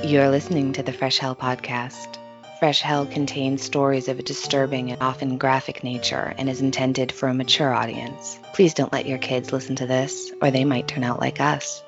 You're listening to the Fresh Hell podcast. Fresh Hell contains stories of a disturbing and often graphic nature and is intended for a mature audience. Please don't let your kids listen to this, or they might turn out like us.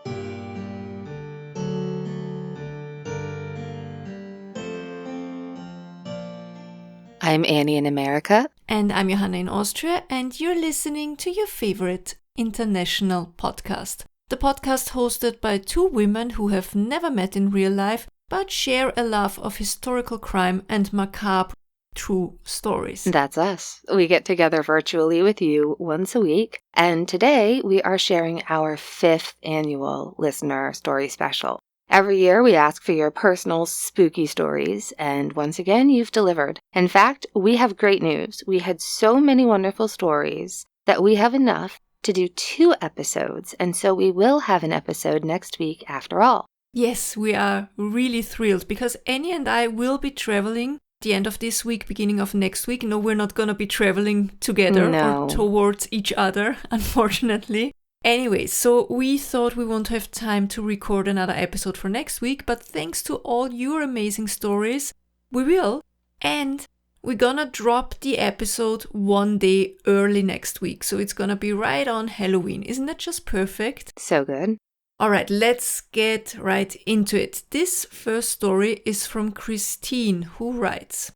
I'm Annie in America. And I'm Johanna in Austria, and you're listening to your favorite international podcast. The podcast hosted by two women who have never met in real life, but share a love of historical crime and macabre true stories. That's us. We get together virtually with you once a week, and today we are sharing our 5th annual listener story special. Every year we ask for your personal spooky stories, and once again you've delivered. In fact, we have great news. We had so many wonderful stories that we have enough to do 2 episodes, and so we will have an episode next week after all. Yes, we are really thrilled because Annie and I will be traveling the end of this week, beginning of next week. No, we're not going to be traveling together or towards each other, unfortunately. Anyway, so we thought we won't have time to record another episode for next week, but thanks to all your amazing stories, we will. And we're gonna drop the episode one day early next week. So it's gonna be right on Halloween. Isn't that just perfect? So good. All right, let's get right into it. This first story is from Christine, who writes,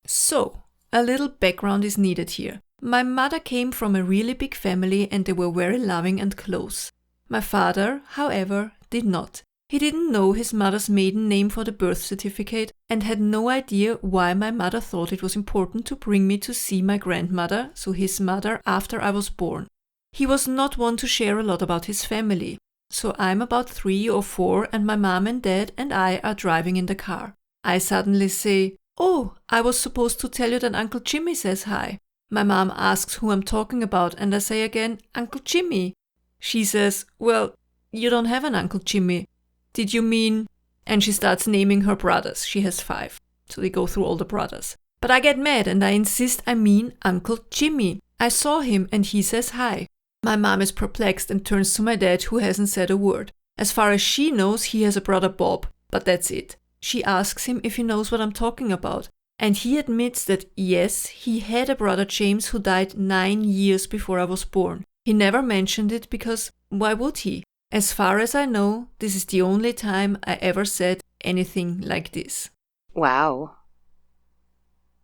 So, a little background is needed here. My mother came from a really big family and they were very loving and close. My father, however, did not. He didn't know his mother's maiden name for the birth certificate and had no idea why my mother thought it was important to bring me to see my grandmother, so his mother, after I was born. He was not one to share a lot about his family. So I'm about 3 or 4 and my mom and dad and I are driving in the car. I suddenly say, "Oh, I was supposed to tell you that Uncle Jimmy says hi." My mom asks who I'm talking about and I say again, "Uncle Jimmy." She says, "Well, you don't have an Uncle Jimmy. Did you mean?" And she starts naming her brothers. She has 5. So they go through all the brothers. But I get mad and I insist I mean Uncle Jimmy. I saw him and he says hi. My mom is perplexed and turns to my dad, who hasn't said a word. As far as she knows, he has a brother Bob, but that's it. She asks him if he knows what I'm talking about. And he admits that yes, he had a brother James who died 9 years before I was born. He never mentioned it because why would he? As far as I know, this is the only time I ever said anything like this. Wow.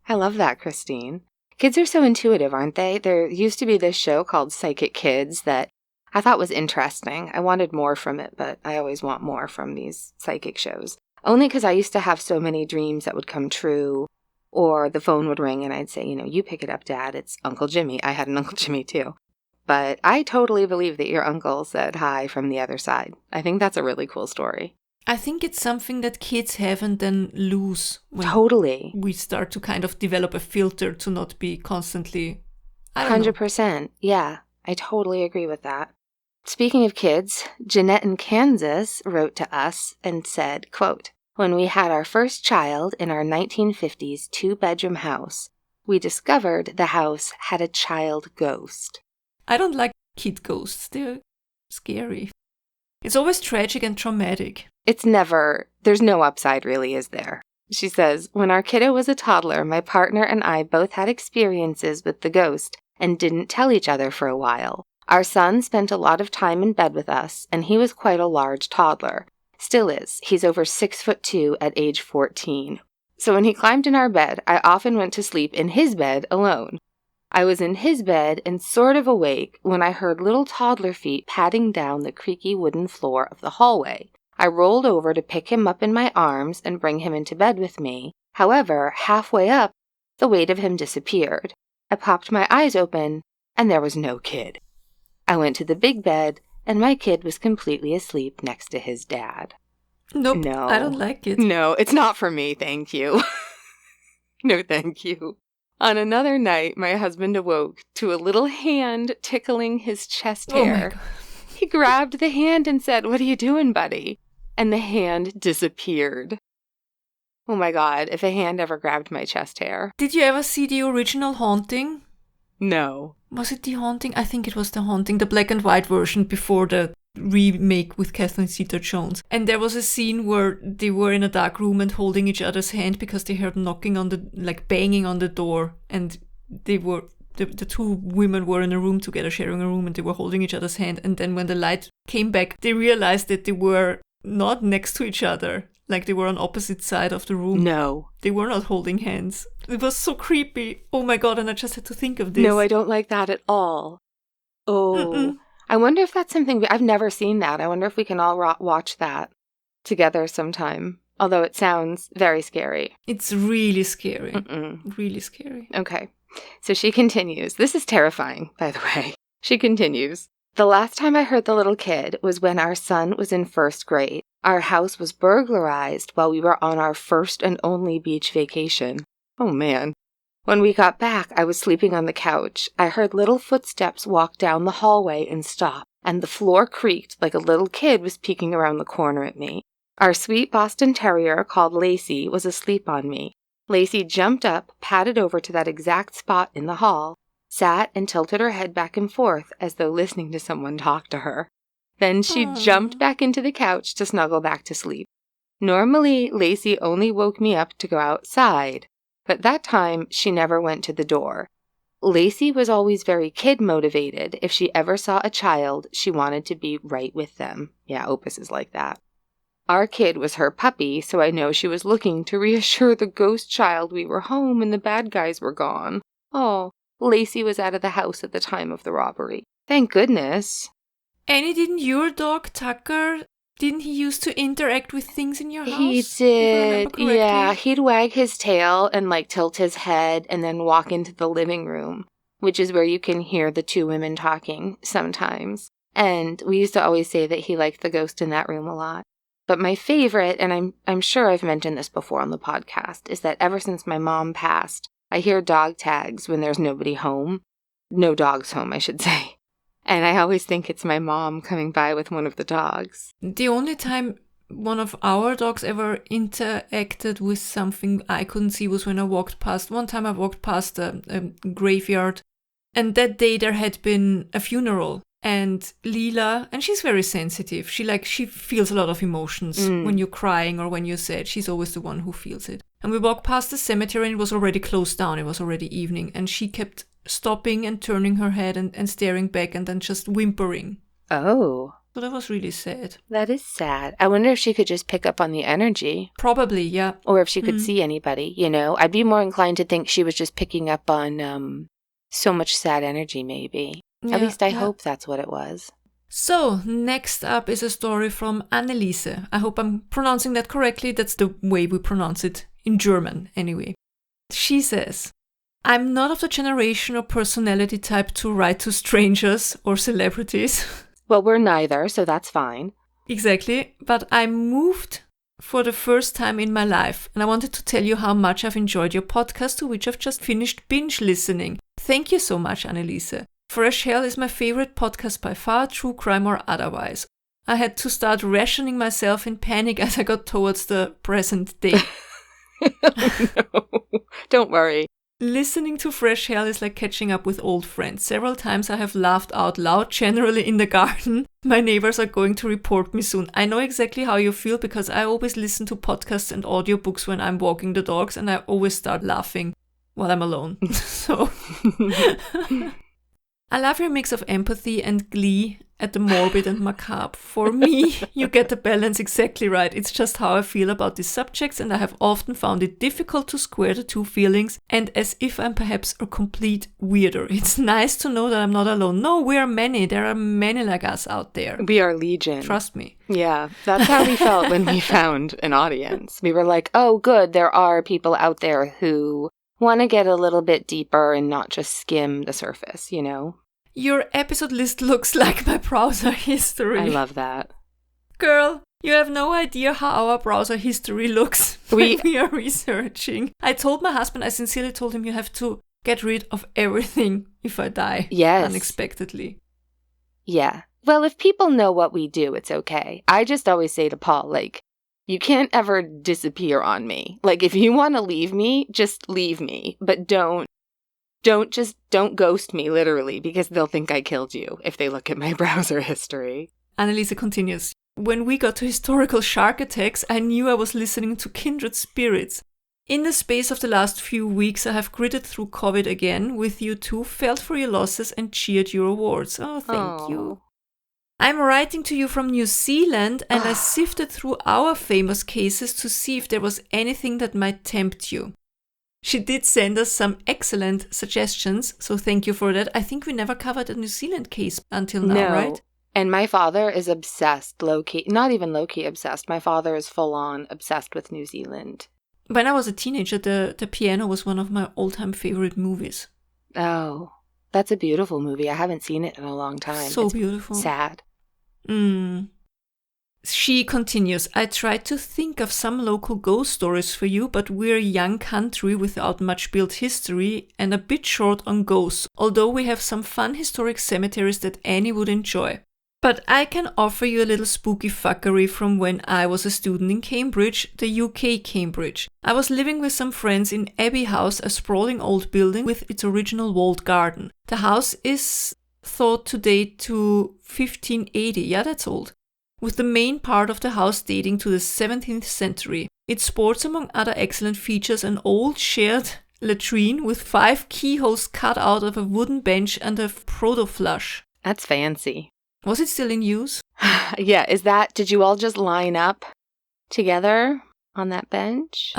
I love that, Christine. Kids are so intuitive, aren't they? There used to be this show called Psychic Kids that I thought was interesting. I wanted more from it, but I always want more from these psychic shows. Only because I used to have so many dreams that would come true, or the phone would ring and I'd say, you pick it up, Dad, it's Uncle Jimmy. I had an Uncle Jimmy too. But I totally believe that your uncle said hi from the other side. I think that's a really cool story. I think it's something that kids have and then lose when totally. We start to kind of develop a filter to not be constantly, 100%. Yeah, I totally agree with that. Speaking of kids, Jeanette in Kansas wrote to us and said, quote, "When we had our first child in our 1950s 2-bedroom house, we discovered the house had a child ghost." I don't like kid ghosts. They're scary. It's always tragic and traumatic. There's no upside really, is there? She says, "When our kiddo was a toddler, my partner and I both had experiences with the ghost and didn't tell each other for a while. Our son spent a lot of time in bed with us, and he was quite a large toddler. Still is. He's over 6'2" at age 14. So when he climbed in our bed, I often went to sleep in his bed alone. I was in his bed and sort of awake when I heard little toddler feet padding down the creaky wooden floor of the hallway. I rolled over to pick him up in my arms and bring him into bed with me. However, halfway up, the weight of him disappeared. I popped my eyes open, and there was no kid. I went to the big bed, and my kid was completely asleep next to his dad." Nope, No. I don't like it. No, it's not for me, thank you. No, thank you. On another night, my husband awoke to a little hand tickling his chest hair. Oh my God. He grabbed the hand and said, "What are you doing, buddy?" And the hand disappeared. Oh my God, if a hand ever grabbed my chest hair. Did you ever see the original Haunting? No. Was it The Haunting? I think it was The Haunting, the black and white version before the remake with Catherine Zeta-Jones. And there was a scene where they were in a dark room and holding each other's hand because they heard knocking on banging on the door. And they were, the two women were in a room together, sharing a room, and they were holding each other's hand. And then when the light came back, they realized that they were not next to each other. Like they were on opposite side of the room. No. They were not holding hands. It was so creepy. Oh my God, and I just had to think of this. No, I don't like that at all. Oh. I wonder if that's something... I've never seen that. I wonder if we can all watch that together sometime. Although it sounds very scary. It's really scary. Really scary. Okay. So she continues. This is terrifying, by the way. She continues. The last time I heard the little kid was when our son was in first grade. Our house was burglarized while we were on our first and only beach vacation. Oh, man. When we got back, I was sleeping on the couch. I heard little footsteps walk down the hallway and stop, and the floor creaked like a little kid was peeking around the corner at me. Our sweet Boston Terrier, called Lacey, was asleep on me. Lacey jumped up, padded over to that exact spot in the hall, sat and tilted her head back and forth as though listening to someone talk to her. Then she jumped back into the couch to snuggle back to sleep. Normally, Lacey only woke me up to go outside, but that time she never went to the door. Lacey was always very kid-motivated. If she ever saw a child, she wanted to be right with them. Yeah, Opus is like that. Our kid was her puppy, so I know she was looking to reassure the ghost child we were home and the bad guys were gone. Oh, Lacey was out of the house at the time of the robbery. Thank goodness. Annie, didn't your dog, Tucker, didn't he used to interact with things in your house? He did, yeah. He'd wag his tail and tilt his head and then walk into the living room, which is where you can hear the two women talking sometimes. And we used to always say that he liked the ghost in that room a lot. But my favorite, and I'm sure I've mentioned this before on the podcast, is that ever since my mom passed, I hear dog tags when there's nobody home. No dogs home, I should say. And I always think it's my mom coming by with one of the dogs. The only time one of our dogs ever interacted with something I couldn't see was when I walked past. One time I walked past a graveyard, and that day there had been a funeral. And Leela, and she's very sensitive. She feels a lot of emotions when you're crying or when you're sad. She's always the one who feels it. And we walked past the cemetery and it was already closed down. It was already evening. And she kept stopping and turning her head and staring back and then just whimpering. Oh. So that was really sad. That is sad. I wonder if she could just pick up on the energy. Probably, yeah. Or if she could see anybody, I'd be more inclined to think she was just picking up on so much sad energy, maybe. Yeah, At least I hope that's what it was. So, next up is a story from Anneliese. I hope I'm pronouncing that correctly. That's the way we pronounce it in German, anyway. She says, I'm not of the generation or personality type to write to strangers or celebrities. Well, we're neither, so that's fine. Exactly. But I moved for the first time in my life, and I wanted to tell you how much I've enjoyed your podcast, to which I've just finished binge listening. Thank you so much, Anneliese. Fresh Hell is my favorite podcast by far, true crime or otherwise. I had to start rationing myself in panic as I got towards the present day. No, don't worry. Listening to Fresh Hell is like catching up with old friends. Several times I have laughed out loud, generally in the garden. My neighbors are going to report me soon. I know exactly how you feel because I always listen to podcasts and audiobooks when I'm walking the dogs and I always start laughing while I'm alone. So... I love your mix of empathy and glee at the morbid and macabre. For me, you get the balance exactly right. It's just how I feel about these subjects, and I have often found it difficult to square the two feelings, and as if I'm perhaps a complete weirdo. It's nice to know that I'm not alone. No, we are many. There are many like us out there. We are legion. Trust me. Yeah, that's how we felt when we found an audience. We were like, oh, good, there are people out there who want to get a little bit deeper and not just skim the surface, Your episode list looks like my browser history. I love that. Girl, you have no idea how our browser history looks when we are researching. I told my husband, I sincerely told him, you have to get rid of everything if I die. Yes. Unexpectedly. Yeah. Well, if people know what we do, it's okay. I just always say to Paul, you can't ever disappear on me. If you want to leave me, just leave me. But don't ghost me, literally, because they'll think I killed you if they look at my browser history. Anneliese continues. When we got to historical shark attacks, I knew I was listening to kindred spirits. In the space of the last few weeks, I have gritted through COVID again with you two, felt for your losses and cheered your awards. Oh, thank you. I'm writing to you from New Zealand and I sifted through our famous cases to see if there was anything that might tempt you. She did send us some excellent suggestions, so thank you for that. I think we never covered a New Zealand case until now, right? And my father is obsessed, low-key, not even low-key obsessed. My father is full-on obsessed with New Zealand. When I was a teenager, the Piano was one of my all-time favorite movies. Oh, that's a beautiful movie. I haven't seen it in a long time. So it's beautiful. Sad. She continues, I tried to think of some local ghost stories for you, but we're a young country without much built history and a bit short on ghosts, although we have some fun historic cemeteries that Annie would enjoy. But I can offer you a little spooky fuckery from when I was a student in Cambridge, the UK Cambridge. I was living with some friends in Abbey House, a sprawling old building with its original walled garden. The house is thought to date to 1580, yeah, that's old, with the main part of the house dating to the 17th century. It sports, among other excellent features, an old shared latrine with 5 keyholes cut out of a wooden bench and a proto-flush. That's fancy. Was it still in use? Yeah, did you all just line up together on that bench?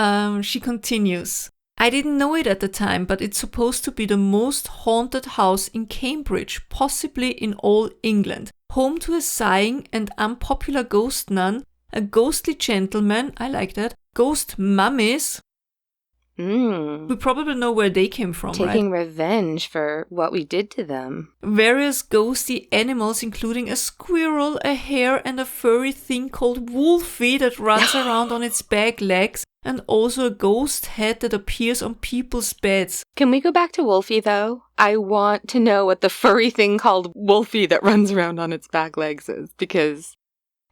She continues. I didn't know it at the time, but it's supposed to be the most haunted house in Cambridge, possibly in all England. Home to a sighing and unpopular ghost nun, a ghostly gentleman, I like that, ghost mummies. We probably know where they came from, Taking revenge for what we did to them. Various ghosty animals, including a squirrel, a hare, and a furry thing called Wolfie that runs around on its back legs, and also a ghost head that appears on people's beds. Can we go back to Wolfie, though? I want to know what the furry thing called Wolfie that runs around on its back legs is, because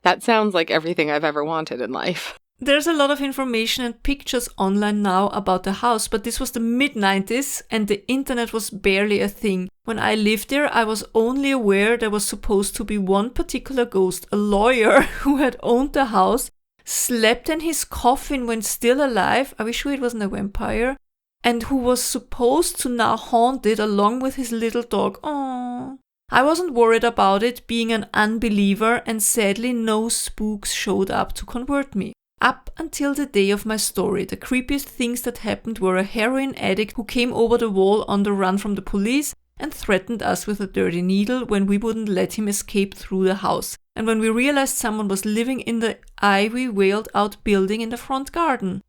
that sounds like everything I've ever wanted in life. There's a lot of information and pictures online now about the house, but this was the mid-90s and the internet was barely a thing. When I lived there, I was only aware there was supposed to be one particular ghost, a lawyer who had owned the house, slept in his coffin when still alive, are we sure it wasn't a vampire? And who was supposed to now haunt it along with his little dog. Aww. I wasn't worried about it, being an unbeliever, and sadly no spooks showed up to convert me. Up until the day of my story, the creepiest things that happened were a heroin addict who came over the wall on the run from the police and threatened us with a dirty needle when we wouldn't let him escape through the house. And when we realized someone was living in the ivy-veiled out building in the front garden.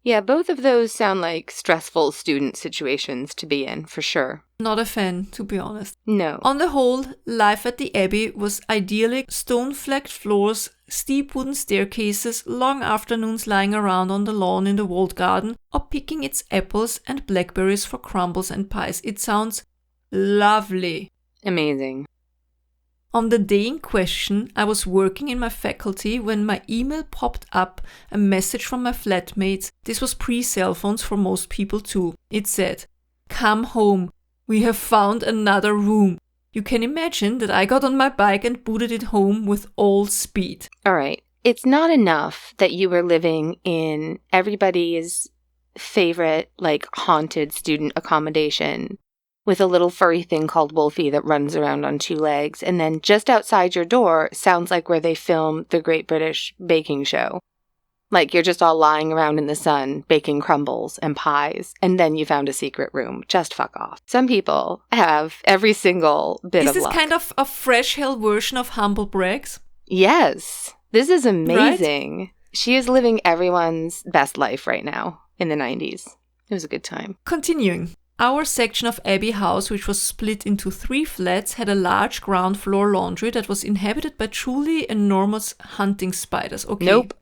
Yeah, both of those sound like stressful student situations to be in, for sure. Not a fan, to be honest. No. On the whole, life at the Abbey was idyllic: stone-flecked floors, steep wooden staircases, long afternoons lying around on the lawn in the walled garden, or picking its apples and blackberries for crumbles and pies. It sounds lovely. Amazing. On the day in question, I was working in my faculty when my email popped up a message from my flatmates. This was pre-cell phones for most people too. It said, "Come home. We have found another room." You can imagine that I got on my bike and booted it home with all speed. All right. It's not enough that you were living in everybody's favorite, haunted student accommodation with a little furry thing called Wolfie that runs around on 2 legs, and then just outside your door sounds like where they film the Great British Baking Show. Like you're just all lying around in the sun, baking crumbles and pies, and then you found a secret room. Just fuck off. Some people have every single bit of luck. Is this kind of a fresh hell version of Humble Brags? Yes. This is amazing. Right? She is living everyone's best life right now in the 90s. It was a good time. Continuing. Our section of Abbey House, which was split into 3 flats, had a large ground floor laundry that was inhabited by truly enormous hunting spiders. Okay. Nope.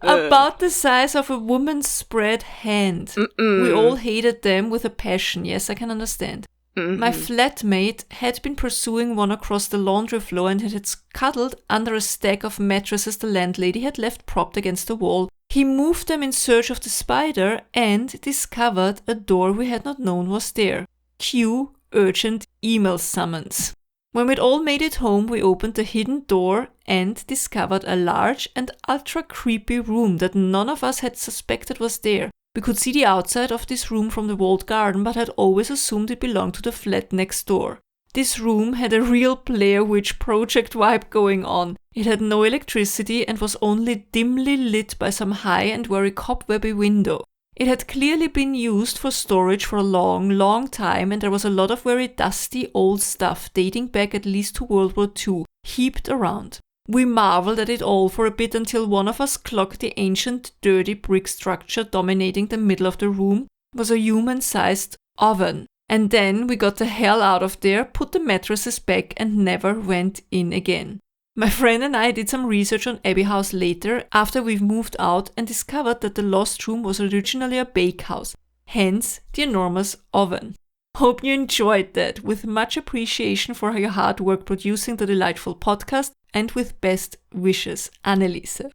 About the size of a woman's spread hand. We all hated them with a passion. Yes, I can understand. My flatmate had been pursuing one across the laundry floor and it had scuttled under a stack of mattresses the landlady had left propped against the wall. He moved them in search of the spider and discovered a door we had not known was there. Cue urgent email summons. When we'd all made it home, we opened the hidden door and discovered a large and ultra creepy room that none of us had suspected was there. We could see the outside of this room from the walled garden, but had always assumed it belonged to the flat next door. This room had a real Blair Witch Project vibe going on. It had no electricity and was only dimly lit by some high and very cobwebby window. It had clearly been used for storage for a long, long time, and there was a lot of very dusty old stuff dating back at least to World War II heaped around. We marveled at it all for a bit until one of us clocked the ancient, dirty brick structure dominating the middle of the room was a human-sized oven. And then we got the hell out of there, put the mattresses back, and never went in again. My friend and I did some research on Abbey House later after we've moved out and discovered that the lost room was originally a bakehouse, hence the enormous oven. Hope you enjoyed that, with much appreciation for your hard work producing the delightful podcast, and with best wishes, Anneliese.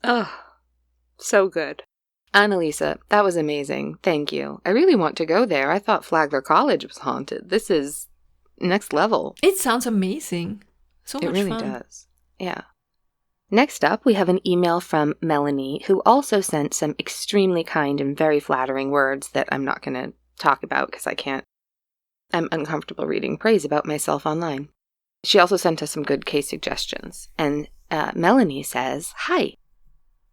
Oh, so good. Anneliese, that was amazing. Thank you. I really want to go there. I thought Flagler College was haunted. This is next level. It sounds amazing. So much fun. It really does. Yeah. Next up, we have an email from Melanie, who also sent some extremely kind and very flattering words that I'm not going to talk about because I'm uncomfortable reading praise about myself online. She also sent us some good case suggestions. And Melanie says, "Hi.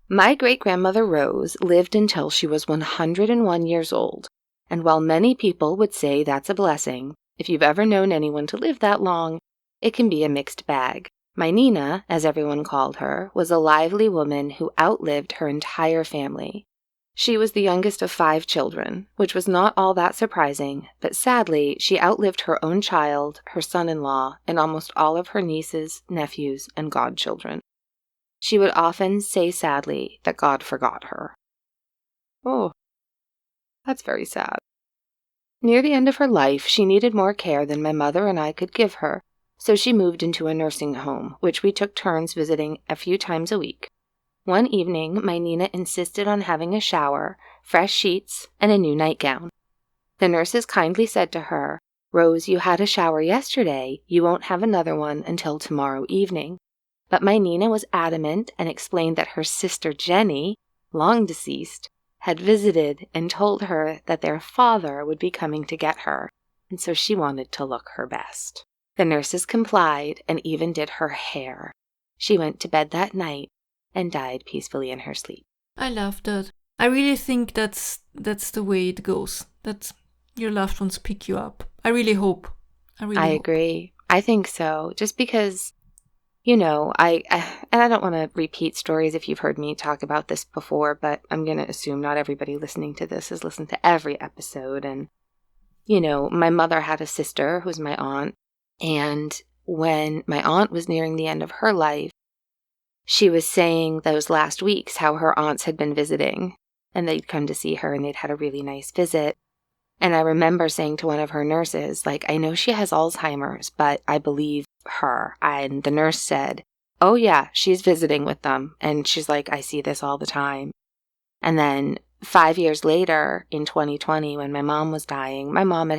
My great-grandmother Rose lived until she was 101 years old. And while many people would say that's a blessing, if you've ever known anyone to live that long, it can be a mixed bag. My Nina, as everyone called her, was a lively woman who outlived her entire family. She was the youngest of 5 children, which was not all that surprising, but sadly, she outlived her own child, her son-in-law, and almost all of her nieces, nephews, and godchildren. She would often say sadly that God forgot her." Oh, that's very sad. "Near the end of her life, she needed more care than my mother and I could give her, so she moved into a nursing home, which we took turns visiting a few times a week. One evening, my Nina insisted on having a shower, fresh sheets, and a new nightgown. The nurses kindly said to her, 'Rose, you had a shower yesterday. You won't have another one until tomorrow evening.' But my Nina was adamant and explained that her sister Jenny, long deceased, had visited and told her that their father would be coming to get her, and so she wanted to look her best. The nurses complied and even did her hair. She went to bed that night and died peacefully in her sleep." I love that. I really think that's the way it goes. That your loved ones pick you up. I really hope. I agree. I think so. Just because, and I don't want to repeat stories if you've heard me talk about this before, but I'm going to assume not everybody listening to this has listened to every episode. And, my mother had a sister who's my aunt. And when my aunt was nearing the end of her life, she was saying those last weeks how her aunts had been visiting and they'd come to see her and they'd had a really nice visit. And I remember saying to one of her nurses, I know she has Alzheimer's, but I believe her. And the nurse said, "Oh yeah, she's visiting with them." And she's like, "I see this all the time." And then 5 years later, in 2020, when my mom was dying, my mom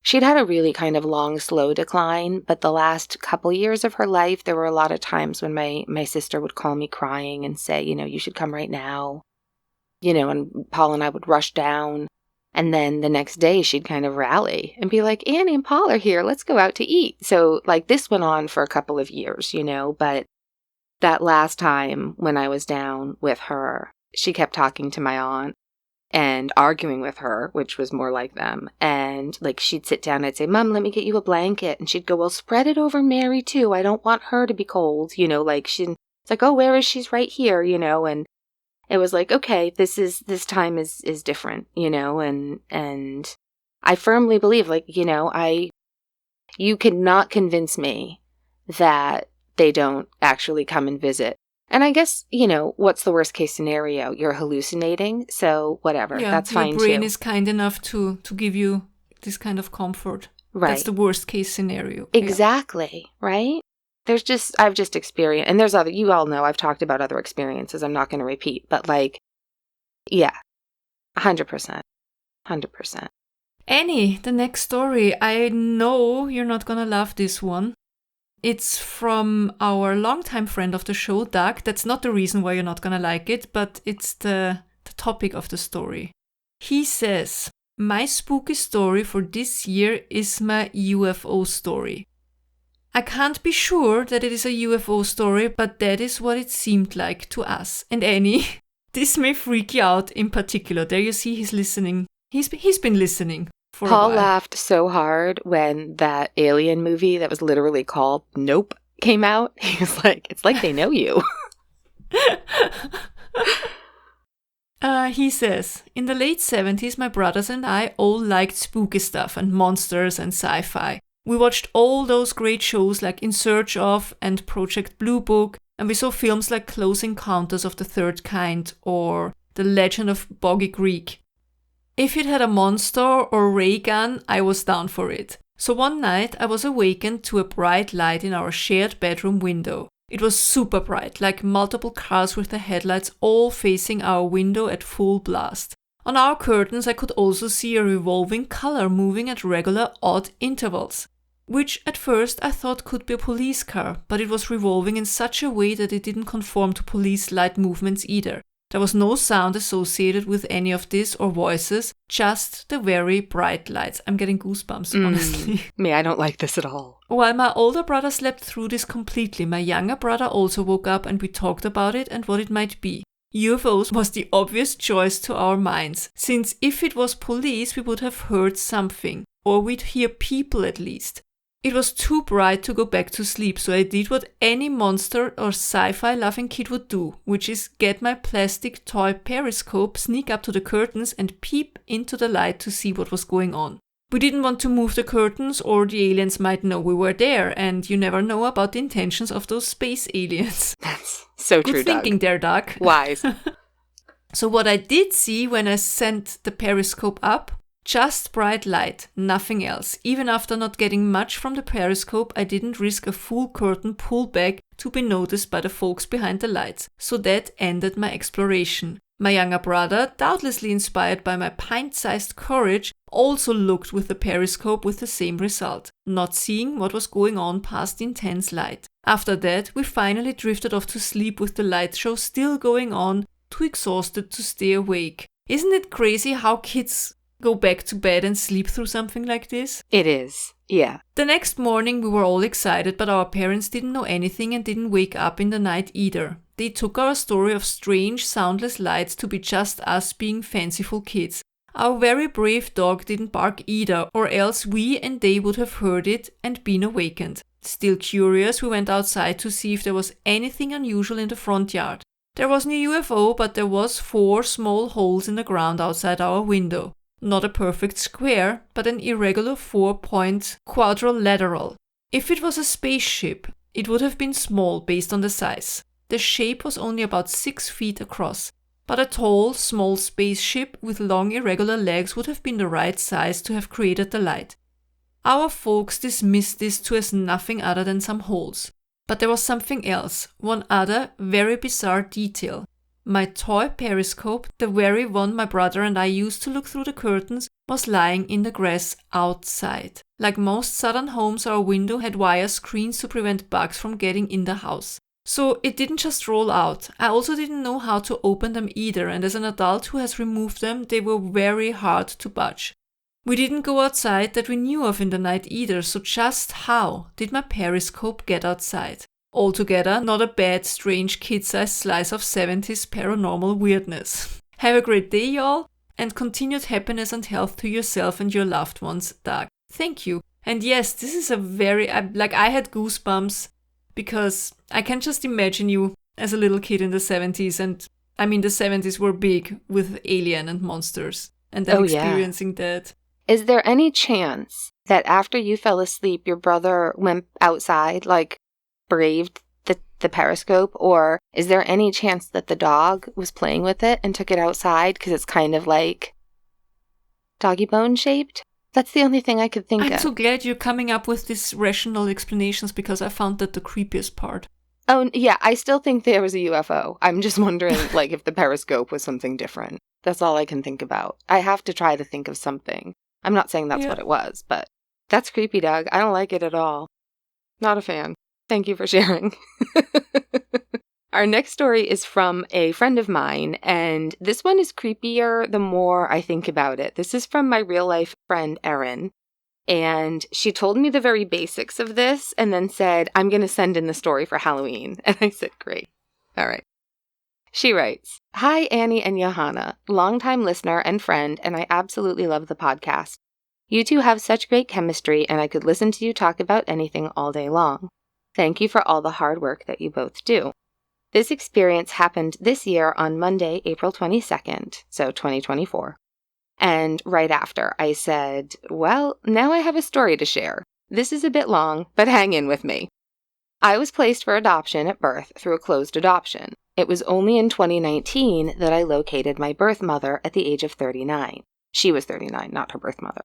she'd had a really kind of long, slow decline, but the last couple years of her life, there were a lot of times when my sister would call me crying and say, "You should come right now." And Paul and I would rush down. And then the next day she'd kind of rally and be like, "Annie and Paul are here. Let's go out to eat." So this went on for a couple of years, but that last time when I was down with her, she kept talking to my aunt and arguing with her, which was more like them. And she'd sit down and I'd say, "Mom, let me get you a blanket." And she'd go, "Well, spread it over Mary too. I don't want her to be cold." It's like, "Oh, where is she's right here?" And it was like, okay, this time is different, and I firmly believe, you cannot convince me that they don't actually come and visit. And I guess, what's the worst case scenario? You're hallucinating, so whatever, that's fine too. Your brain is kind enough to give you this kind of comfort. Right. That's the worst case scenario. Exactly, right? I've just experienced, and there's other, you all know, I've talked about other experiences, I'm not going to repeat, but yeah, 100%. Annie, the next story. I know you're not gonna love this one. It's from our longtime friend of the show, Doug. That's not the reason why you're not gonna like it, but it's the topic of the story. He says, my spooky story for this year is my UFO story. I can't be sure that it is a UFO story, but that is what it seemed like to us. And Annie, this may freak you out in particular. There you see he's listening. He's been listening for Paul a while. laughed so hard when that alien movie that was literally called Nope came out. He was like, it's like they know you. He says, in the late 70s, my brothers and I all liked spooky stuff and monsters and sci-fi. We watched all those great shows like In Search of and Project Blue Book, and we saw films like Close Encounters of the Third Kind or The Legend of Boggy Creek. If it had a monster or ray gun, I was down for it. So one night I was awakened to a bright light in our shared bedroom window. It was super bright, like multiple cars with the headlights all facing our window at full blast. On our curtains I could also see a revolving color moving at regular odd intervals, which at first I thought could be a police car, but it was revolving in such a way that it didn't conform to police light movements either. There was no sound associated with any of this or voices, just the very bright lights. I'm getting goosebumps, honestly. Me, I don't like this at all. While my older brother slept through this completely, my younger brother also woke up and we talked about it and what it might be. UFOs was the obvious choice to our minds, since if it was police, we would have heard something, or we'd hear people at least. It was too bright to go back to sleep, so I did what any monster or sci-fi loving kid would do, which is get my plastic toy periscope, sneak up to the curtains and peep into the light to see what was going on. We didn't want to move the curtains or the aliens might know we were there, and you never know about the intentions of those space aliens. That's so true, Good thinking Doug. there, Doug. Wise. So what I did see when I sent the periscope up, just bright light, nothing else. Even after not getting much from the periscope, I didn't risk a full curtain pull back to be noticed by the folks behind the lights. So that ended my exploration. My younger brother, doubtlessly inspired by my pint-sized courage, also looked with the periscope with the same result, not seeing what was going on past the intense light. After that, we finally drifted off to sleep with the light show still going on, too exhausted to stay awake. Isn't it crazy how kids go back to bed and sleep through something like this? It is, yeah. The next morning we were all excited, but our parents didn't know anything and didn't wake up in the night either. They took our story of strange, soundless lights to be just us being fanciful kids. Our very brave dog didn't bark either, or else we and they would have heard it and been awakened. Still curious, we went outside to see if there was anything unusual in the front yard. There wasn't a UFO, but there was 4 small holes in the ground outside our window. Not a perfect square, but an irregular 4-point quadrilateral. If it was a spaceship, it would have been small based on the size. The shape was only about 6 feet across, but a tall, small spaceship with long irregular legs would have been the right size to have created the light. Our folks dismissed this to as nothing other than some holes. But there was something else, one other very bizarre detail. My toy periscope, the very one my brother and I used to look through the curtains, was lying in the grass outside. Like most southern homes, our window had wire screens to prevent bugs from getting in the house. So it didn't just roll out. I also didn't know how to open them either, and as an adult who has removed them, they were very hard to budge. We didn't go outside that we knew of in the night either, so just how did my periscope get outside? Altogether, not a bad, strange, kid-sized slice of 70s paranormal weirdness. Have a great day, y'all, and continued happiness and health to yourself and your loved ones, Doug. Thank you. And yes, this is a very, I had goosebumps because I can just imagine you as a little kid in the 70s, and I mean the 70s were big with alien and monsters, and then experiencing that. Is there any chance that after you fell asleep, your brother went outside, like braved the periscope, or is there any chance that the dog was playing with it and took it outside because it's kind of like doggy bone shaped? That's the only thing I could think of. I'm so glad you're coming up with these rational explanations because I found that the creepiest part. Oh, yeah, I still think there was a UFO. I'm just wondering, like, if the periscope was something different. That's all I can think about. I have to try to think of something. I'm not saying that's what it was, but that's creepy, Doug. I don't like it at all. Not a fan. Thank you for sharing. Our next story is from a friend of mine, and this one is creepier the more I think about it. This is from my real-life friend, Erin, and she told me the very basics of this and then said, I'm going to send in the story for Halloween. And I said, great. All right. She writes, Hi, Annie and Johanna, longtime listener and friend, and I absolutely love the podcast. You two have such great chemistry, and I could listen to you talk about anything all day long. Thank you for all the hard work that you both do. This experience happened this year on Monday, April 22nd, so 2024. And right after, I said, well, now I have a story to share. This is a bit long, but hang in with me. I was placed for adoption at birth through a closed adoption. It was only in 2019 that I located my birth mother at the age of 39. She was 39, not her birth mother.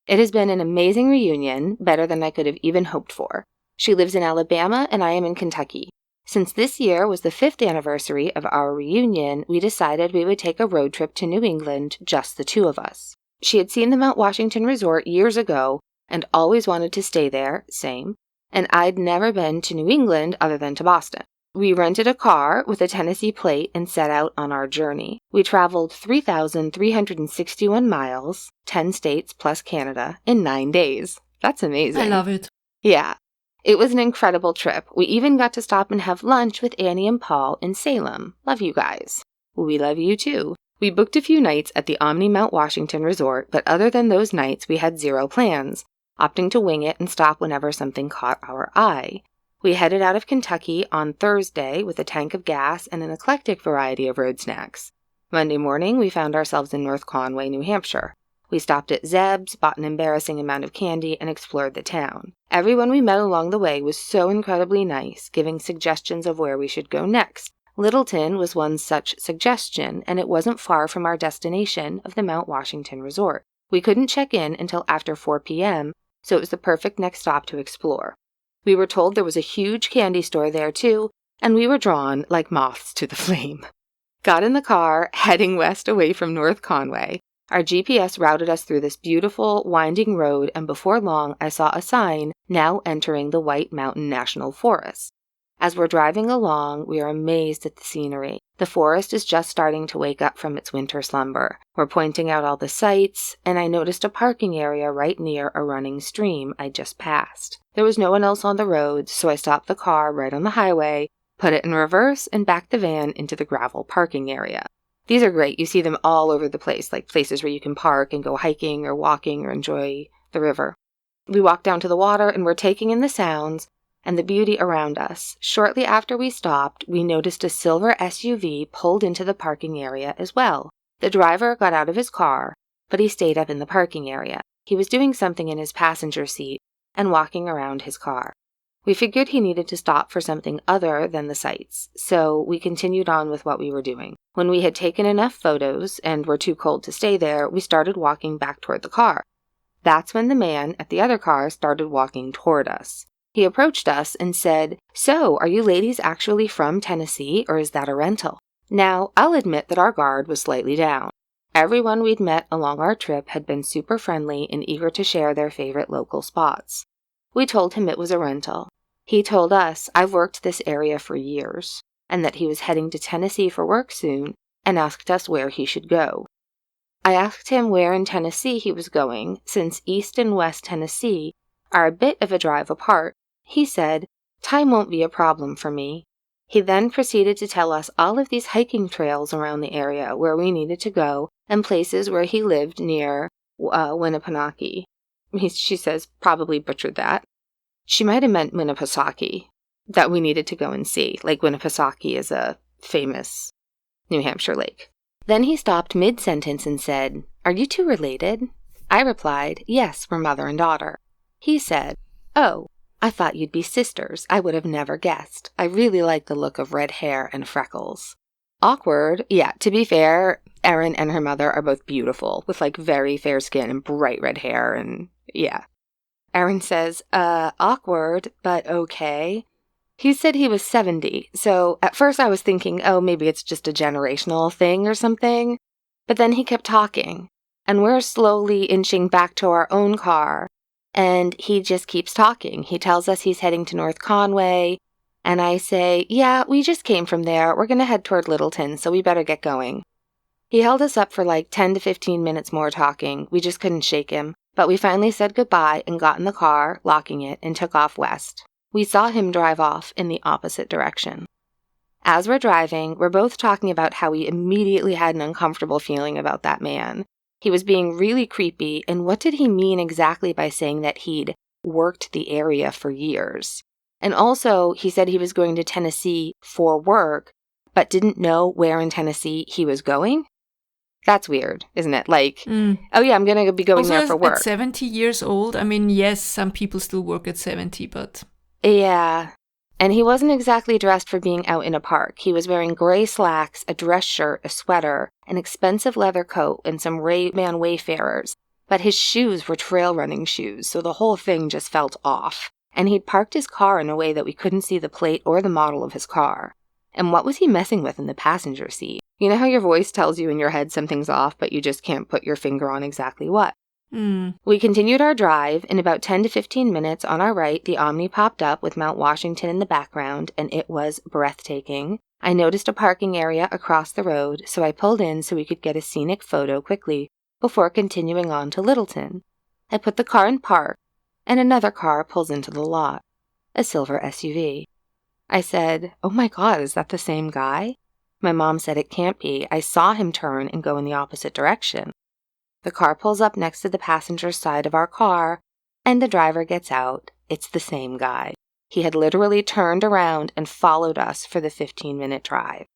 It has been an amazing reunion, better than I could have even hoped for. She lives in Alabama and I am in Kentucky. Since this year was the 5th anniversary of our reunion, we decided we would take a road trip to New England, just the two of us. She had seen the Mount Washington Resort years ago and always wanted to stay there, same, and I'd never been to New England other than to Boston. We rented a car with a Tennessee plate and set out on our journey. We traveled 3,361 miles, 10 states plus Canada, in 9 days. That's amazing. I love it. Yeah. It was an incredible trip. We even got to stop and have lunch with Annie and Paul in Salem. Love you guys. We love you too. We booked a few nights at the Omni Mount Washington Resort, but other than those nights, we had zero plans, opting to wing it and stop whenever something caught our eye. We headed out of Kentucky on Thursday with a tank of gas and an eclectic variety of road snacks. Monday morning, we found ourselves in North Conway, New Hampshire. We stopped at Zeb's, bought an embarrassing amount of candy, and explored the town. Everyone we met along the way was so incredibly nice, giving suggestions of where we should go next. Littleton was one such suggestion, and it wasn't far from our destination of the Mount Washington Resort. We couldn't check in until after 4 p.m., so it was the perfect next stop to explore. We were told there was a huge candy store there too, and we were drawn like moths to the flame. Got in the car, heading west away from North Conway. Our GPS routed us through this beautiful, winding road, and before long I saw a sign, now entering the White Mountain National Forest. As we're driving along, we are amazed at the scenery. The forest is just starting to wake up from its winter slumber. We're pointing out all the sights, and I noticed a parking area right near a running stream I just passed. There was no one else on the road, so I stopped the car right on the highway, put it in reverse, and backed the van into the gravel parking area. These are great. You see them all over the place, like places where you can park and go hiking or walking or enjoy the river. We walked down to the water and were taking in the sounds and the beauty around us. Shortly after we stopped, we noticed a silver SUV pulled into the parking area as well. The driver got out of his car, but he stayed up in the parking area. He was doing something in his passenger seat and walking around his car. We figured he needed to stop for something other than the sights, so we continued on with what we were doing. When we had taken enough photos and were too cold to stay there, we started walking back toward the car. That's when the man at the other car started walking toward us. He approached us and said, "So, are you ladies actually from Tennessee, or is that a rental?" Now, I'll admit that our guard was slightly down. Everyone we'd met along our trip had been super friendly and eager to share their favorite local spots. We told him it was a rental. He told us, I've worked this area for years, and that he was heading to Tennessee for work soon, and asked us where he should go. I asked him where in Tennessee he was going, since East and West Tennessee are a bit of a drive apart. He said, time won't be a problem for me. He then proceeded to tell us all of these hiking trails around the area where we needed to go, and places where he lived near Winnipesaukee. She says, probably butchered that. She might have meant Winnipesaukee, that we needed to go and see. Like Winnipesaukee is a famous New Hampshire lake. Then he stopped mid-sentence and said, "Are you two related?" I replied, "Yes, we're mother and daughter." He said, "Oh, I thought you'd be sisters. I would have never guessed. I really like the look of red hair and freckles." Awkward. Yeah, to be fair, Erin and her mother are both beautiful, with like very fair skin and bright red hair, and yeah. Erin says, awkward, but okay. He said he was 70, so at first I was thinking, oh, maybe it's just a generational thing or something. But then he kept talking, and we're slowly inching back to our own car, and he just keeps talking. He tells us he's heading to North Conway, and I say, yeah, we just came from there. We're going to head toward Littleton, so we better get going. He held us up for like 10 to 15 minutes more talking. We just couldn't shake him. But we finally said goodbye and got in the car, locking it, and took off west. We saw him drive off in the opposite direction. As we're driving, we're both talking about how we immediately had an uncomfortable feeling about that man. He was being really creepy, and what did he mean exactly by saying that he'd worked the area for years? And also, he said he was going to Tennessee for work, but didn't know where in Tennessee he was going? That's weird, isn't it? Like, oh yeah, I'm going to be going also there for work. At 70 years old, I mean, yes, some people still work at 70, but... Yeah. And he wasn't exactly dressed for being out in a park. He was wearing gray slacks, a dress shirt, a sweater, an expensive leather coat, and some Ray-Ban Wayfarers. But his shoes were trail running shoes, so the whole thing just felt off. And he'd parked his car in a way that we couldn't see the plate or the model of his car. And what was he messing with in the passenger seat? You know how your voice tells you in your head something's off, but you just can't put your finger on exactly what? We continued our drive. In about 10 to 15 minutes on our right, the Omni popped up with Mount Washington in the background, and it was breathtaking. I noticed a parking area across the road, so I pulled in so we could get a scenic photo quickly before continuing on to Littleton. I put the car in park, and another car pulls into the lot, a silver SUV. I said, "Oh my God, is that the same guy?" My mom said it can't be. I saw him turn and go in the opposite direction. The car pulls up next to the passenger side of our car, and the driver gets out. It's the same guy. He had literally turned around and followed us for the 15-minute drive.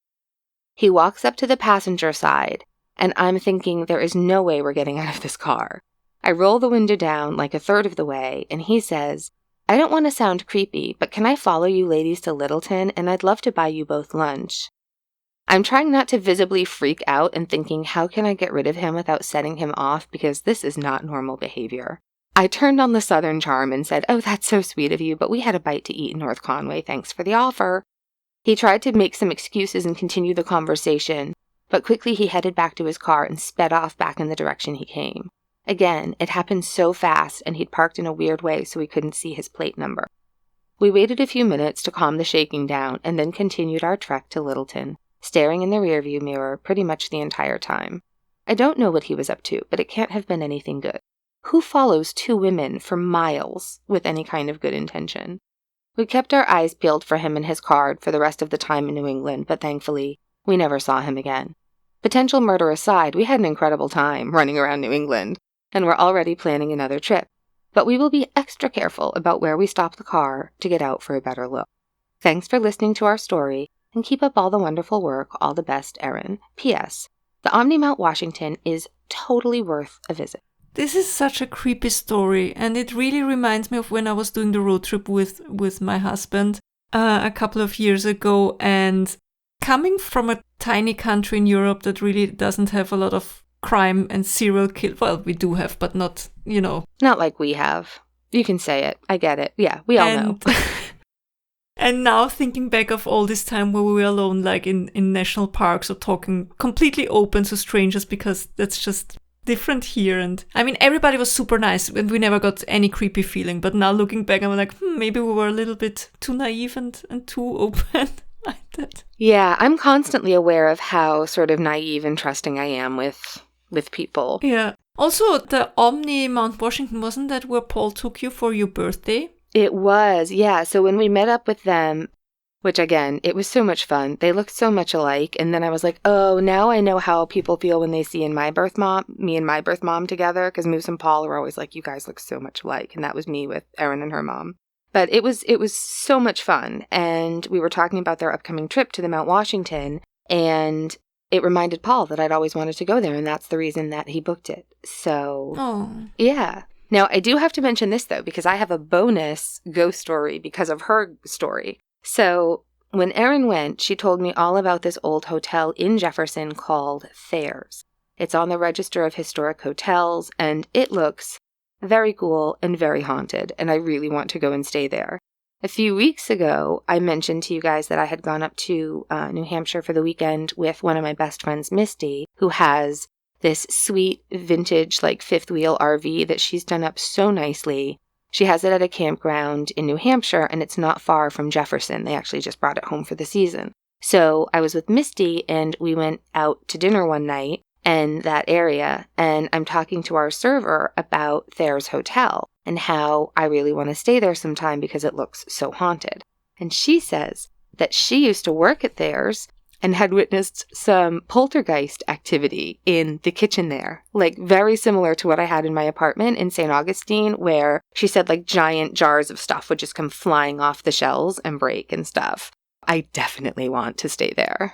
He walks up to the passenger side, and I'm thinking there is no way we're getting out of this car. I roll the window down like a third of the way, and he says, "I don't want to sound creepy, but can I follow you ladies to Littleton, and I'd love to buy you both lunch." I'm trying not to visibly freak out and thinking, how can I get rid of him without setting him off, because this is not normal behavior. I turned on the Southern charm and said, "Oh, that's so sweet of you, but we had a bite to eat in North Conway. Thanks for the offer." He tried to make some excuses and continue the conversation, but quickly he headed back to his car and sped off back in the direction he came. Again, it happened so fast, and he'd parked in a weird way so we couldn't see his plate number. We waited a few minutes to calm the shaking down and then continued our trek to Littleton, staring in the rearview mirror pretty much the entire time. I don't know what he was up to, but it can't have been anything good. Who follows two women for miles with any kind of good intention? We kept our eyes peeled for him and his card for the rest of the time in New England, but thankfully, we never saw him again. Potential murder aside, we had an incredible time running around New England, and we're already planning another trip. But we will be extra careful about where we stop the car to get out for a better look. Thanks for listening to our story, and keep up all the wonderful work. All the best, Erin. P.S. The Omni Mount Washington is totally worth a visit. This is such a creepy story, and it really reminds me of when I was doing the road trip with my husband a couple of years ago, and coming from a tiny country in Europe that really doesn't have a lot of crime and serial kill. Well, we do have, but not, Not like we have. You can say it. I get it. Yeah, we all know. And now thinking back of all this time where we were alone, like in national parks or talking completely open to strangers, because that's just different here. And I mean, everybody was super nice and we never got any creepy feeling. But now looking back, I'm like, maybe we were a little bit too naive and too open like that. Yeah, I'm constantly aware of how sort of naive and trusting I am with people. Yeah. Also, the Omni Mount Washington, wasn't that where Paul took you for your birthday? It was, yeah. So when we met up with them, which again, it was so much fun. They looked so much alike. And then I was like, oh, now I know how people feel when they see me and my birth mom together. Because Moose and Paul were always like, you guys look so much alike. And that was me with Erin and her mom. But it was so much fun. And we were talking about their upcoming trip to the Mount Washington. And it reminded Paul that I'd always wanted to go there. And that's the reason that he booked it. So, yeah. Now, I do have to mention this, though, because I have a bonus ghost story because of her story. So, when Erin went, she told me all about this old hotel in Jefferson called Thayer's. It's on the Register of Historic Hotels, and it looks very cool and very haunted, and I really want to go and stay there. A few weeks ago, I mentioned to you guys that I had gone up to New Hampshire for the weekend with one of my best friends, Misty, who has this sweet vintage, like fifth wheel RV that she's done up so nicely. She has it at a campground in New Hampshire, and it's not far from Jefferson. They actually just brought it home for the season. So I was with Misty, and we went out to dinner one night in that area, and I'm talking to our server about Thayer's Hotel and how I really want to stay there sometime because it looks so haunted. And she says that she used to work at Thayer's and had witnessed some poltergeist activity in the kitchen there, like very similar to what I had in my apartment in St. Augustine, where she said like giant jars of stuff would just come flying off the shelves and break and stuff. I definitely want to stay there.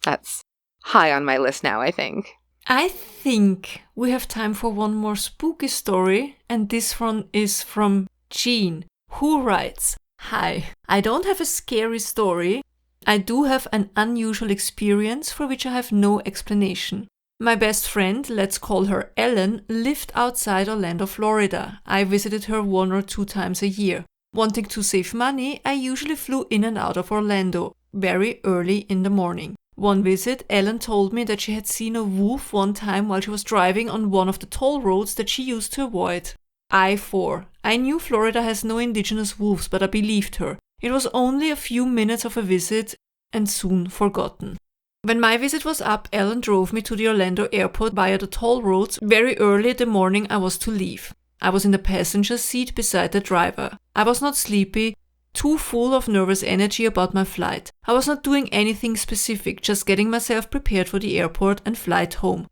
That's high on my list now, I think. I think we have time for one more spooky story, and this one is from Jean, who writes, "Hi, I don't have a scary story. I do have an unusual experience for which I have no explanation. My best friend, let's call her Ellen, lived outside Orlando, Florida. I visited her 1 or 2 times a year. Wanting to save money, I usually flew in and out of Orlando very early in the morning. One visit, Ellen told me that she had seen a wolf one time while she was driving on one of the toll roads that she used to avoid. I-4. I knew Florida has no indigenous wolves, but I believed her. It was only a few minutes of a visit and soon forgotten. When my visit was up, Ellen drove me to the Orlando airport via the toll roads very early the morning I was to leave. I was in the passenger seat beside the driver. I was not sleepy, too full of nervous energy about my flight. I was not doing anything specific, just getting myself prepared for the airport and flight home.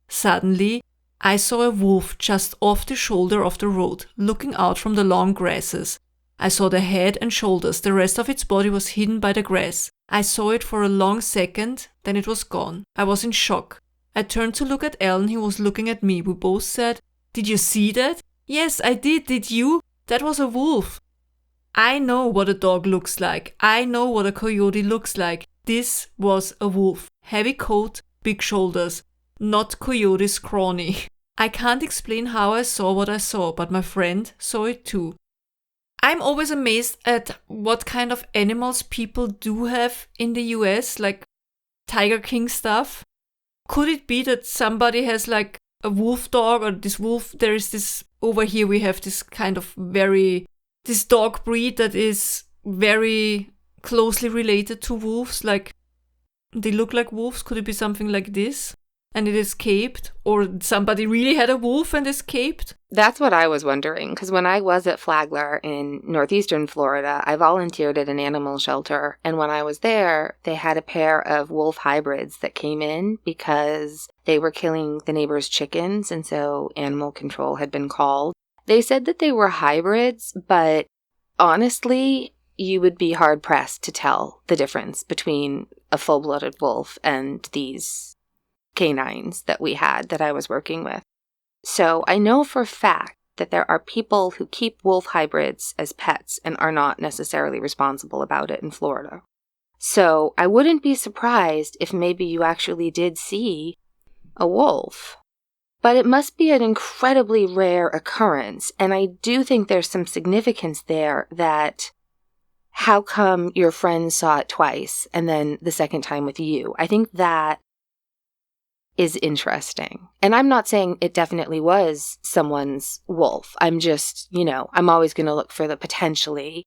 Suddenly, I saw a wolf just off the shoulder of the road, looking out from the long grasses. I saw the head and shoulders, the rest of its body was hidden by the grass. I saw it for a long second, then it was gone. I was in shock. I turned to look at Ellen, who was looking at me. We both said, "Did you see that?" "Yes, I did you?" "That was a wolf." I know what a dog looks like. I know what a coyote looks like. This was a wolf. Heavy coat, big shoulders. Not coyote scrawny. I can't explain how I saw what I saw, but my friend saw it too. I'm always amazed at what kind of animals people do have in the US, like Tiger King stuff. Could it be that somebody has like a wolf dog or this wolf? There is this, over here we have this kind of this dog breed that is very closely related to wolves, like they look like wolves. Could it be something like this? And it escaped? Or somebody really had a wolf and escaped? That's what I was wondering, because when I was at Flagler in northeastern Florida, I volunteered at an animal shelter, and when I was there, they had a pair of wolf hybrids that came in because they were killing the neighbors' chickens, and so animal control had been called. They said that they were hybrids, but honestly, you would be hard-pressed to tell the difference between a full-blooded wolf and these canines that we had that I was working with. So I know for a fact that there are people who keep wolf hybrids as pets and are not necessarily responsible about it in Florida. So I wouldn't be surprised if maybe you actually did see a wolf. But it must be an incredibly rare occurrence, and I do think there's some significance there that how come your friend saw it twice and then the second time with you? I think that is interesting. And I'm not saying it definitely was someone's wolf. I'm just, I'm always going to look for the potentially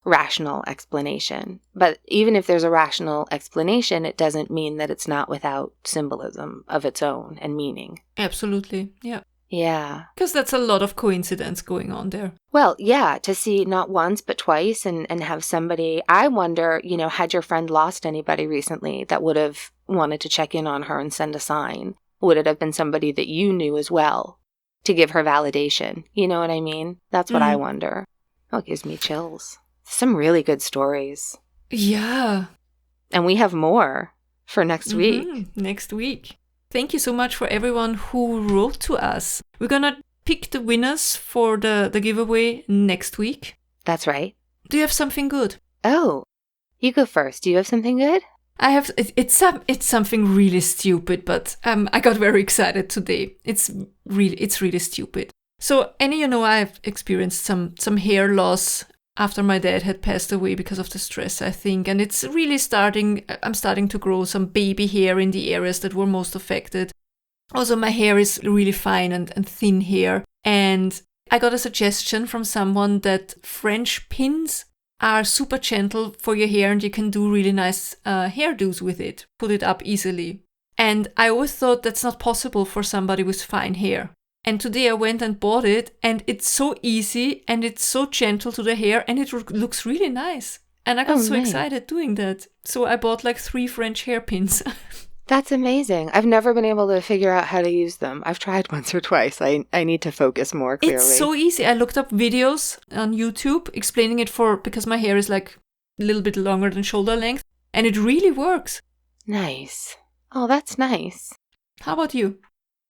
rational explanation. But even if there's a rational explanation, it doesn't mean that it's not without symbolism of its own and meaning. Absolutely, yeah. Yeah. Because that's a lot of coincidence going on there. Well, yeah, to see not once but twice and have somebody, I wonder, had your friend lost anybody recently that would have wanted to check in on her and send a sign? Would it have been somebody that you knew as well to give her validation? You know what I mean? That's what I wonder. Oh, it gives me chills. Some really good stories. Yeah. And we have more for next week. Next week. Thank you so much for everyone who wrote to us. We're going to pick the winners for the giveaway next week. That's right. Do you have something good? Oh, you go first. Do you have something good? I have. It's something really stupid, but I got very excited today. It's really stupid. So, Annie, I've experienced some hair loss after my dad had passed away because of the stress, I think. And it's really I'm starting to grow some baby hair in the areas that were most affected. Also, my hair is really fine and thin hair. And I got a suggestion from someone that French pins are super gentle for your hair and you can do really nice hairdos with it. Put it up easily. And I always thought that's not possible for somebody with fine hair. And today I went and bought it and it's so easy and it's so gentle to the hair and it looks really nice. And I got so nice. excited doing that. So I bought like 3 French hairpins. That's amazing. I've never been able to figure out how to use them. I've tried once or twice. I need to focus more clearly. It's so easy. I looked up videos on YouTube explaining it because my hair is like a little bit longer than shoulder length. And it really works. Nice. Oh, that's nice. How about you?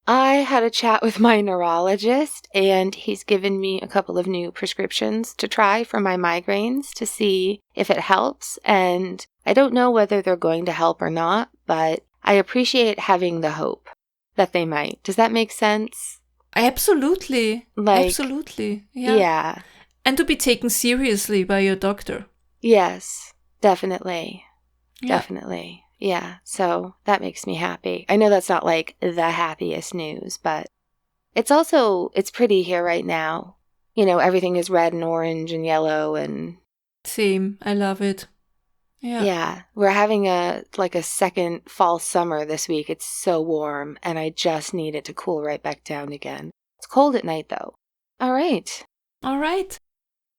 I had a chat with my neurologist, and he's given me a couple of new prescriptions to try for my migraines to see if it helps. And I don't know whether they're going to help or not, but I appreciate having the hope that they might. Does that make sense? Absolutely. Absolutely. Yeah. And to be taken seriously by your doctor. Yes, definitely. Yeah. Definitely. Yeah, so that makes me happy. I know that's not like the happiest news, but it's pretty here right now. You know, everything is red and orange and yellow and... Same. I love it. Yeah. We're having a second fall summer this week. It's so warm and I just need it to cool right back down again. It's cold at night though. All right.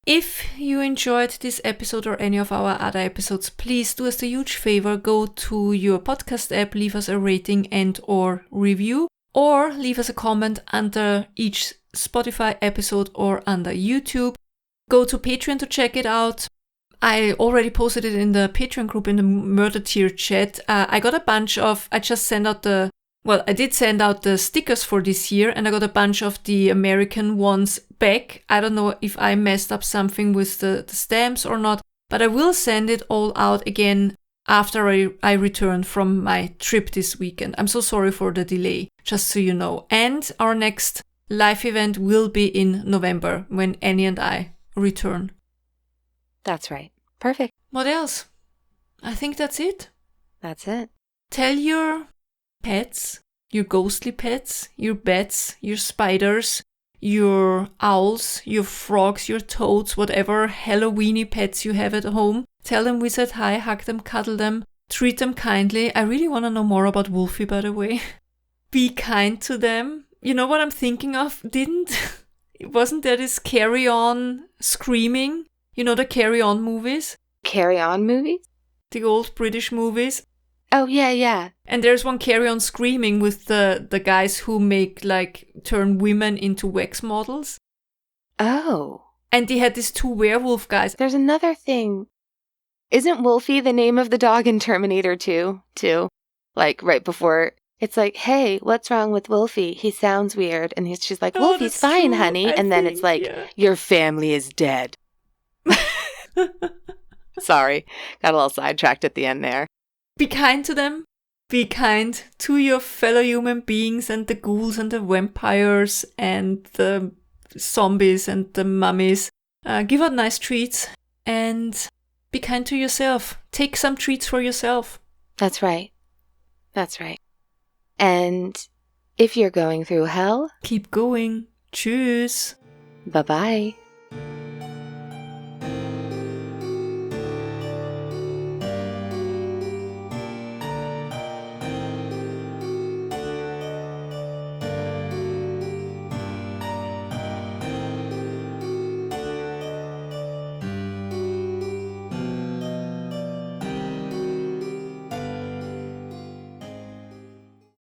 If you enjoyed this episode or any of our other episodes, please do us a huge favor. Go to your podcast app, leave us a rating and or review, or leave us a comment under each Spotify episode or under YouTube. Go to Patreon to check it out. I already posted it in the Patreon group in the Murder Tier chat. I did send out the stickers for this year and I got a bunch of the American ones back. I don't know if I messed up something with the stamps or not, but I will send it all out again after I return from my trip this weekend. I'm so sorry for the delay, just so you know. And our next live event will be in November when Annie and I return. That's right. Perfect. What else? I think that's it. That's it. Tell your pets, your ghostly pets, your bats, your spiders, your owls, your frogs, your toads, whatever Halloweeny pets you have at home. Tell them we said hi, hug them, cuddle them, treat them kindly. I really want to know more about Wolfie, by the way. Be kind to them. You know what I'm thinking of? Wasn't there this Carry On Screaming? You know the Carry On movies? Carry On movies? The old British movies? Oh, yeah. And there's one Carry On Screaming with the guys who turn women into wax models. Oh. And they had these 2 werewolf guys. There's another thing. Isn't Wolfie the name of the dog in Terminator 2, too? Like, right before, it's like, hey, what's wrong with Wolfie? He sounds weird. And she's like, Wolfie's fine, true, honey. And then it's like, your family is dead. Sorry. Got a little sidetracked at the end there. Be kind to them. Be kind to your fellow human beings and the ghouls and the vampires and the zombies and the mummies. Give out nice treats and be kind to yourself. Take some treats for yourself. That's right. And if you're going through hell, keep going. Tschüss. Bye-bye.